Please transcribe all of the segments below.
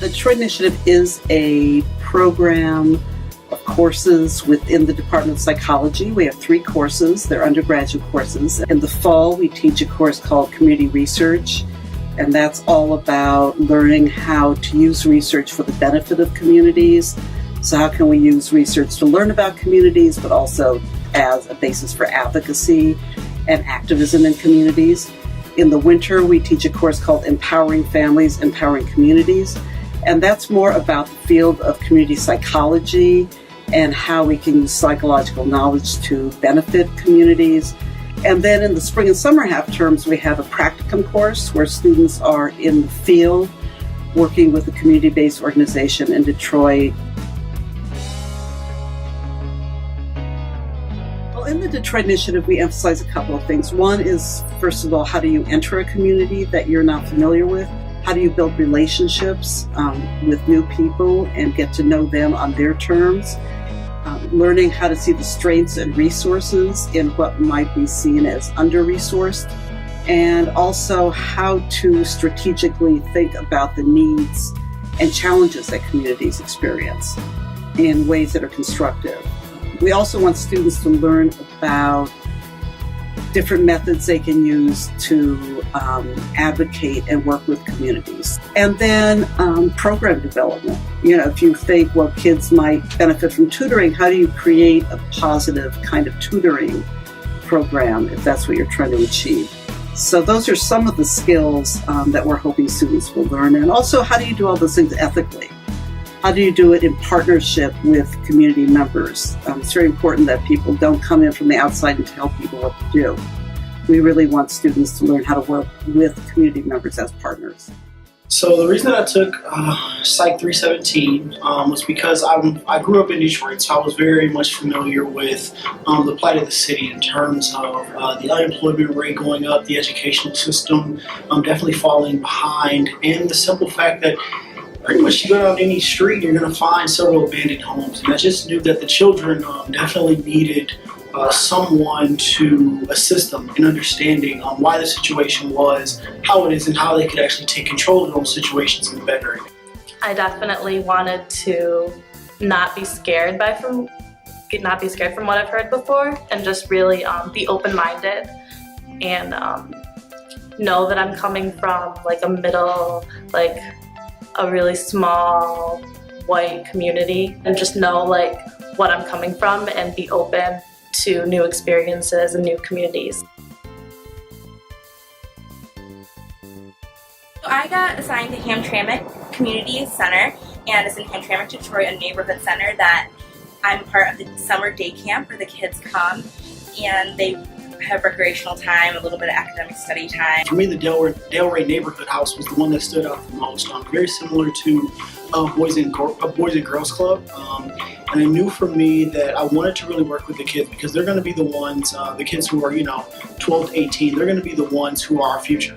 Detroit Initiative is a program of courses within the Department of Psychology. We have 3 courses. They're undergraduate courses. In the fall, we teach a course called Community Research, and that's all about learning how to use research for the benefit of communities. So how can we use research to learn about communities, but also as a basis for advocacy and activism in communities. In the winter, we teach a course called Empowering Families, Empowering Communities, and that's more about the field of community psychology and how we can use psychological knowledge to benefit communities. And then in the spring and summer half terms, we have a practicum course where students are in the field working with a community-based organization in Detroit. Well, in the Detroit Initiative, we emphasize a couple of things. One is, first of all, how do you enter a community that you're not familiar with? How do you build relationships with new people and get to know them on their terms? Learning how to see the strengths and resources in what might be seen as under-resourced, and also how to strategically think about the needs and challenges that communities experience in ways that are constructive. We also want students to learn about different methods they can use to advocate and work with communities. And then program development. You know, if you think, well, kids might benefit from tutoring, how do you create a positive kind of tutoring program if that's what you're trying to achieve? So those are some of the skills that we're hoping students will learn. And also, how do you do all those things ethically? How do you do it in partnership with community members? It's very important that people don't come in from the outside and tell people what to do. We really want students to learn how to work with community members as partners. So the reason that I took Psych 317 was because I grew up in Detroit, so I was very much familiar with the plight of the city in terms of the unemployment rate going up, the educational system definitely falling behind, and the simple fact that pretty much you go down any street, you're going to find several abandoned homes. And I just knew that the children definitely needed someone to assist them in understanding why the situation was, how it is, and how they could actually take control of those situations and better it. I definitely wanted to not be scared from what I've heard before, and just really be open-minded and know that I'm coming from a really small white community, and just know what I'm coming from and be open to new experiences and new communities. I got assigned to Hamtramck Community Center, and it's in Hamtramck, Detroit, a neighborhood center that I'm part of the summer day camp where the kids come and they have recreational time, a little bit of academic study time. For me, the Delray Neighborhood House was the one that stood out the most. Very similar to Boys and Girls Club. And I knew for me that I wanted to really work with the kids because they're going to be the ones, the kids who are, 12 to 18, they're going to be the ones who are our future.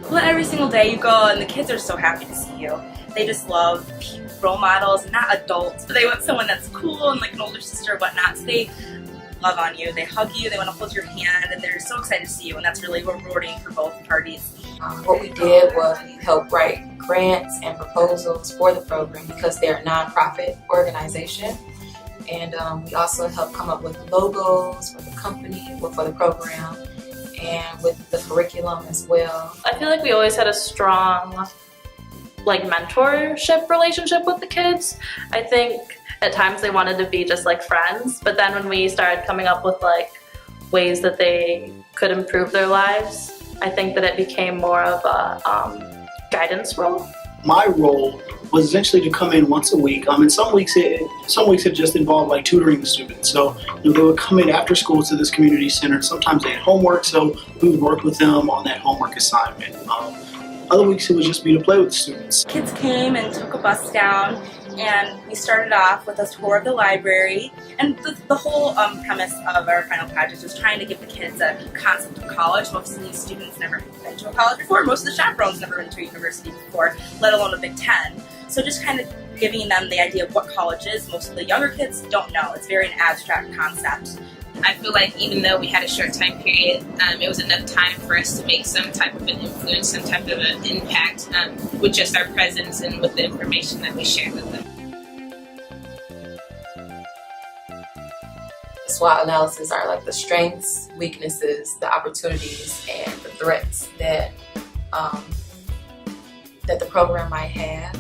Well, every single day you go and the kids are so happy to see you. They just love role models, not adults, but they want someone that's cool and like an older sister or whatnot. So they love on you, they hug you, they want to hold your hand, and they're so excited to see you, and that's really rewarding for both parties. What we did was help write grants and proposals for the program because they're a nonprofit organization. And we also helped come up with logos for the company, for the program, and with the curriculum as well. I feel like we always had a strong mentorship relationship with the kids. I think at times they wanted to be just friends, but then when we started coming up with ways that they could improve their lives, I think that it became more of a guidance role. My role was essentially to come in once a week. And some weeks it just involved tutoring the students. So they would come in after school to this community center. Sometimes they had homework, so we would work with them on that homework assignment. Other weeks it would just be to play with the students. Kids came and took a bus down, and we started off with a tour of the library. And the whole premise of our final project was trying to give the kids a concept of college. Most of these students never been to a college before. Most of the chaperones never been to a university before, let alone a Big Ten. So just kind of giving them the idea of what college is. Most of the younger kids don't know. It's very an abstract concept. I feel like even though we had a short time period, it was enough time for us to make some type of an influence, some type of an impact with just our presence and with the information that we shared with them. SWOT analysis are like the strengths, weaknesses, the opportunities, and the threats that that the program might have.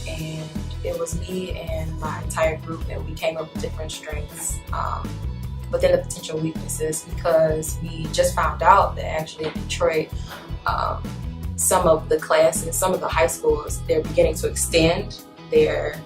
And it was me and my entire group that we came up with different strengths, but then the potential weaknesses, because we just found out that actually in Detroit, some of the classes, some of the high schools, they're beginning to extend their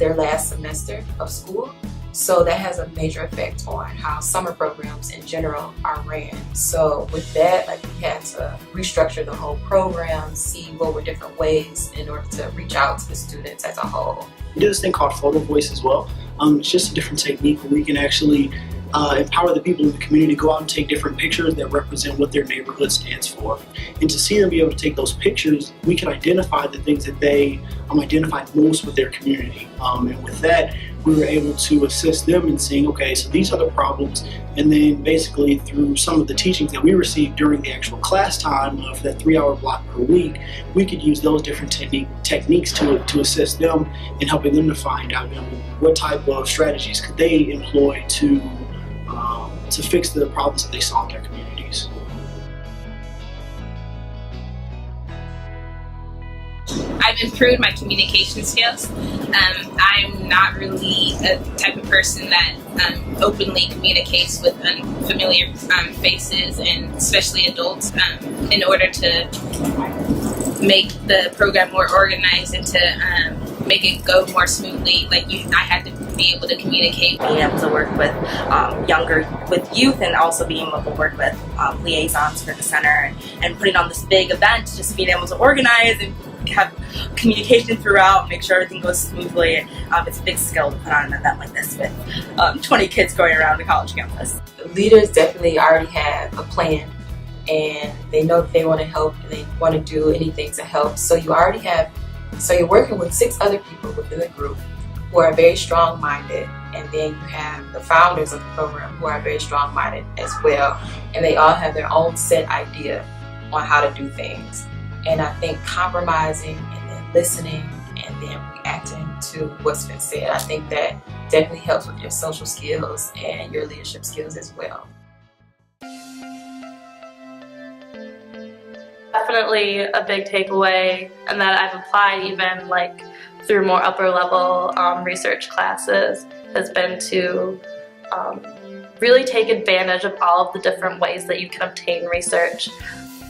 last semester of school. So that has a major effect on how summer programs in general are ran. So with that, like, we had to restructure the whole program, see what were different ways in order to reach out to the students as a whole. We did this thing called Photo Voice as well. It's just a different technique where we can actually empower the people in the community to go out and take different pictures that represent what their neighborhood stands for. And to see them be able to take those pictures, we can identify the things that they identify most with their community. And with that, we were able to assist them in saying, okay, so these are the problems. And then basically through some of the teachings that we received during the actual class time of that 3-hour block per week, we could use those different techniques to assist them in helping them to find out, what type of strategies could they employ to fix the problems that they saw in their communities. I've improved my communication skills. I'm not really a type of person that openly communicates with unfamiliar faces, and especially adults, in order to make the program more organized and to make it go more smoothly. I had to be able to communicate. Being able to work with with youth, and also being able to work with liaisons for the center, and putting on this big event, just being able to organize and have communication throughout, make sure everything goes smoothly. It's a big skill to put on an event like this with 20 kids going around the college campus. Leaders definitely already have a plan, and they know that they want to help and they want to do anything to help. So you're working with 6 other people within the group who are very strong-minded, and then you have the founders of the program who are very strong-minded as well, and they all have their own set idea on how to do things. And I think compromising and then listening and then reacting to what's been said, I think that definitely helps with your social skills and your leadership skills as well. Definitely a big takeaway, and that I've applied even through more upper level research classes, has been to really take advantage of all of the different ways that you can obtain research.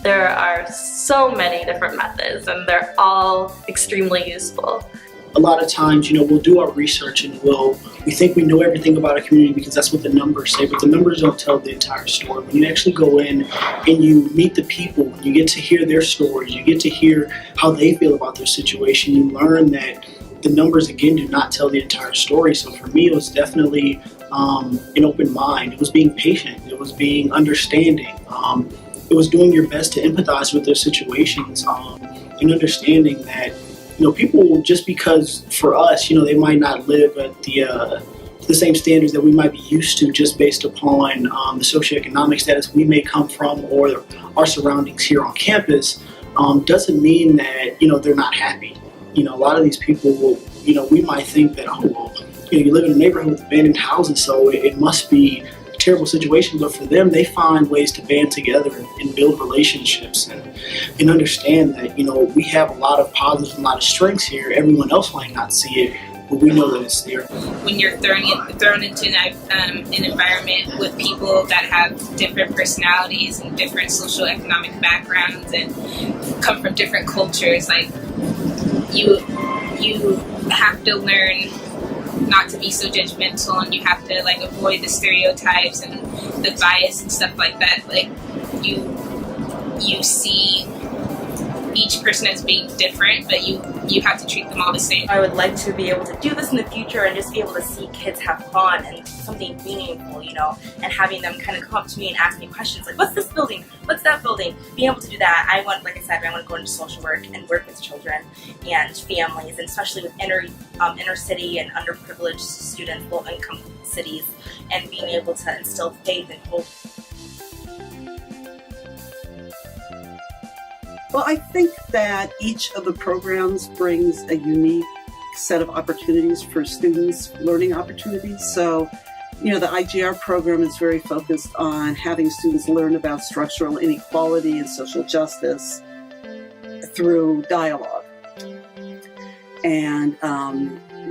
There are so many different methods, and they're all extremely useful. A lot of times, we'll do our research and we think we know everything about a community because that's what the numbers say, but the numbers don't tell the entire story. When you actually go in and you meet the people, you get to hear their stories, you get to hear how they feel about their situation, you learn that the numbers, again, do not tell the entire story. So for me, it was definitely an open mind. It was being patient. It was being understanding. It was doing your best to empathize with their situations, and understanding that, people, just because for us, they might not live at the same standards that we might be used to just based upon the socioeconomic status we may come from or our surroundings here on campus, doesn't mean that, they're not happy. A lot of these people will, we might think that, you live in a neighborhood with abandoned houses, so it must be terrible situation, but for them, they find ways to band together and build relationships and understand that, we have a lot of positives and a lot of strengths here. Everyone else might not see it, but we know that it's there. When you're thrown into an environment with people that have different personalities and different socioeconomic backgrounds and come from different cultures, you have to learn not to be so judgmental, and you have to avoid the stereotypes and the bias and stuff like that. You see each person as being different, but you have to treat them all the same. I would like to be able to do this in the future and just be able to see kids have fun and something meaningful, you know, and having them kind of come up to me and ask me questions like, what's this building? What's that building? Being able to do that, I want, like I said, I want to go into social work and work with children and families, and especially with inner city and underprivileged students, low income cities, and being able to instill faith and hope. Well, I think that each of the programs brings a unique set of opportunities for students, learning opportunities. So, you know, the IGR program is very focused on having students learn about structural inequality and social justice through dialogue. And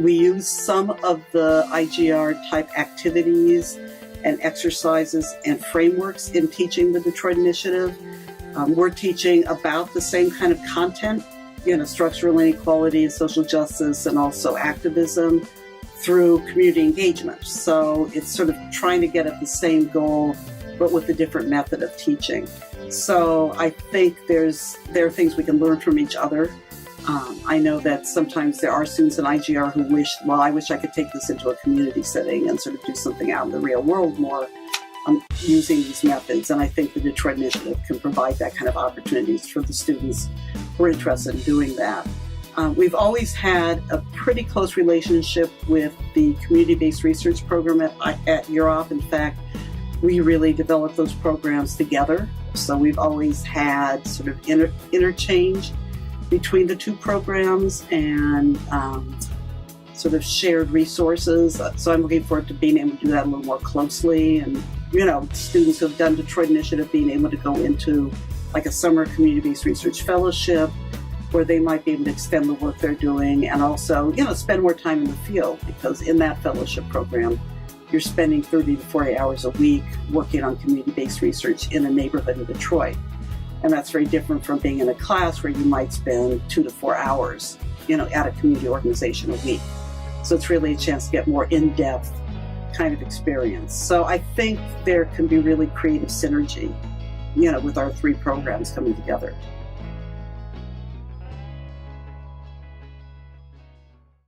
we use some of the IGR type activities and exercises and frameworks in teaching the Detroit Initiative. We're teaching about the same kind of content, you know, structural inequality and social justice, and also activism through community engagement. So it's sort of trying to get at the same goal, but with a different method of teaching. So I think there are things we can learn from each other. I know that sometimes there are students in IGR who wish, well, I wish I could take this into a community setting and sort of do something out in the real world more. Using these methods, and I think the Detroit Initiative can provide that kind of opportunities for the students who are interested in doing that. We've always had a pretty close relationship with the community-based research program at UROP. In fact, we really developed those programs together, so we've always had sort of interchange between the two programs and sort of shared resources. So I'm looking forward to being able to do that a little more closely, and you know, students who have done Detroit Initiative being able to go into like a summer community-based research fellowship where they might be able to extend the work they're doing and also, you know, spend more time in the field, because in that fellowship program, you're spending 30 to 40 hours a week working on community-based research in a neighborhood in Detroit. And that's very different from being in a class where you might spend 2 to 4 hours, you know, at a community organization a week. So it's really a chance to get more in-depth kind of experience. So I think there can be really creative synergy, you know, with our three programs coming together.